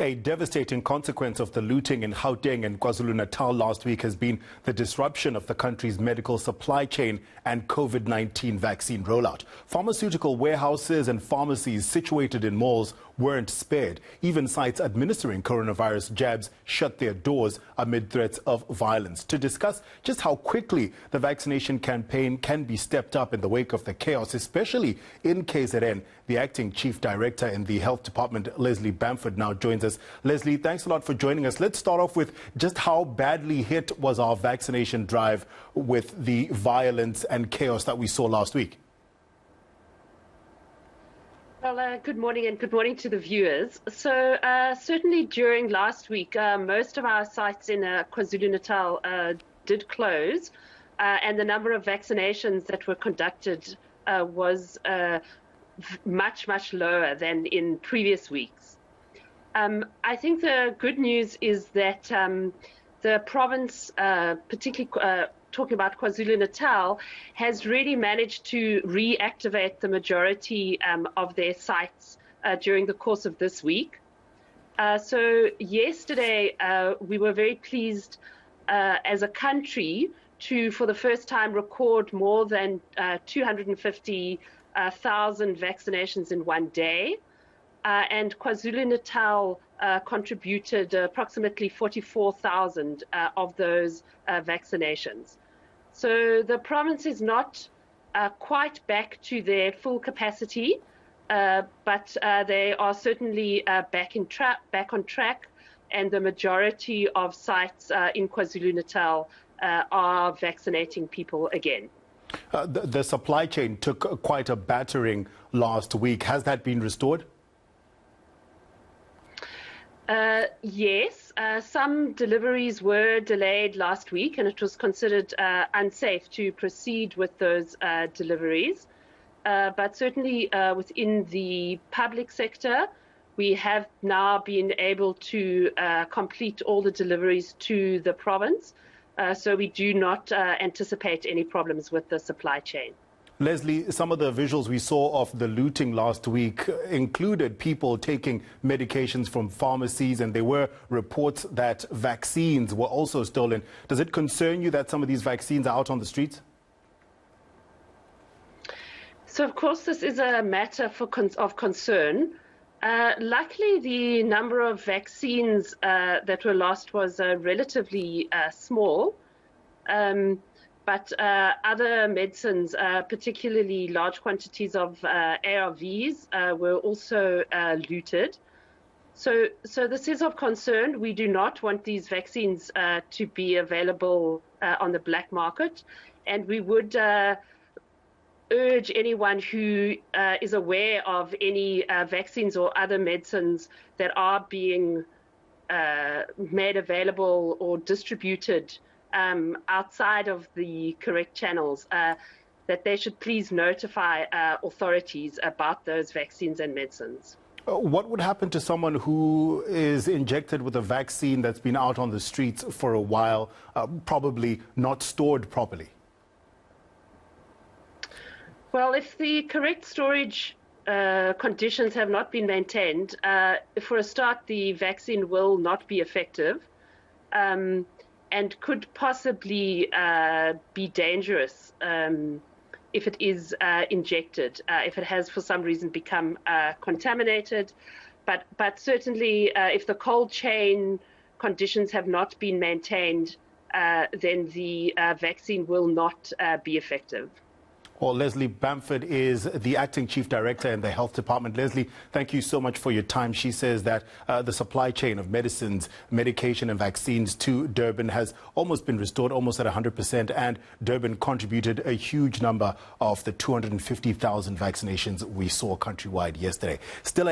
A devastating consequence of the looting in Gauteng and KwaZulu-Natal last week has been the disruption of the country's medical supply chain and COVID-19 vaccine rollout. Pharmaceutical warehouses and pharmacies situated in malls weren't spared. Even sites administering coronavirus jabs shut their doors amid threats of violence. To discuss just how quickly the vaccination campaign can be stepped up in the wake of the chaos, especially in KZN, the acting chief director in the health department, Lesley Bamford, now joins us. Lesley, thanks a lot for joining us. Let's start off with just how badly hit was our vaccination drive with the violence and chaos that we saw last week. Well, good morning and good morning to the viewers. So certainly during last week, most of our sites in KwaZulu-Natal did close, and the number of vaccinations that were conducted was much lower than in previous weeks. I think the good news is that the province, particularly talking about KwaZulu-Natal, has really managed to reactivate the majority of their sites during the course of this week. So yesterday, we were very pleased as a country to, for the first time, record more than 250,000 vaccinations in one day. And KwaZulu-Natal contributed approximately 44,000 of those vaccinations. So the province is not quite back to their full capacity, but they are certainly back on track, and the majority of sites in KwaZulu-Natal are vaccinating people again. The supply chain took quite a battering last week. Has that been restored? Yes, some deliveries were delayed last week, and it was considered unsafe to proceed with those deliveries. But certainly within the public sector, we have now been able to complete all the deliveries to the province. So we do not anticipate any problems with the supply chain. Lesley, some of the visuals we saw of the looting last week included people taking medications from pharmacies, and there were reports that vaccines were also stolen. Does it concern you that some of these vaccines are out on the streets? So, of course, this is a matter of concern. Luckily, the number of vaccines that were lost was relatively small. But other medicines, particularly large quantities of ARVs, were also looted. So this is of concern. We do not want these vaccines to be available on the black market, and we would urge anyone who is aware of any vaccines or other medicines that are being made available or distributed outside of the correct channels, that they should please notify authorities about those vaccines and medicines. What would happen to someone who is injected with a vaccine that's been out on the streets for a while, probably not stored properly? Well, if the correct storage conditions have not been maintained, for a start, the vaccine will not be effective. And could possibly be dangerous if it is injected, if it has for some reason become contaminated. But certainly if the cold chain conditions have not been maintained, then the vaccine will not be effective. Well, Lesley Bamford is the acting chief director in the health department. Lesley, thank you so much for your time. She says that the supply chain of medicines, medication and vaccines to Durban has almost been restored, almost at 100%. And Durban contributed a huge number of the 250,000 vaccinations we saw countrywide yesterday. Still